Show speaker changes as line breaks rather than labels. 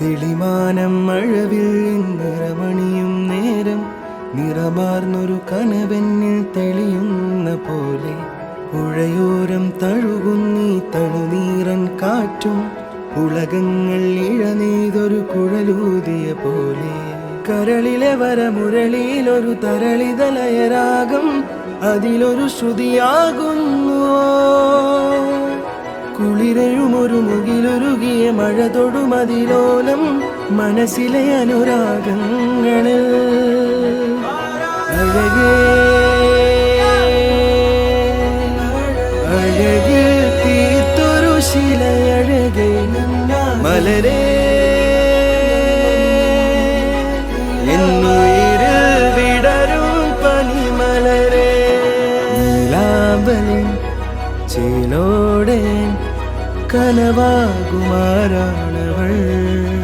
തെളിമാനം മഴവിൽ നിറമണിയും നേരം നിറമാർന്നൊരു കനവെന്നിൽ തെളിയുന്ന പോലെ പുഴയോരം തഴുകുന്നീ തണുനീറൻ കാറ്റും ഉലകങ്ങൾ ഇഴനീതൊരു കുഴലൂതിയ പോലെ കരളിലെ വരമുരളിയിലൊരു തരളിതലയരാഗം അതിലൊരു ശ്രുതിയാകുന്നു കുളിരഴുമൊരു മുകിലൊരുകിയ മഴ തൊടുമതിലോലം മനസ്സിലെ അനുരാഗങ്ങളിൽ അഴകേ അഴകിൽ തീർത്തൊരു ശിലയഴകേ മലരേ എന്നുയിരിൽ വിടരും പനിമലരേ നീലാമ്പലിൻ ചേലോടെ കനവാകുമാരാണവൾ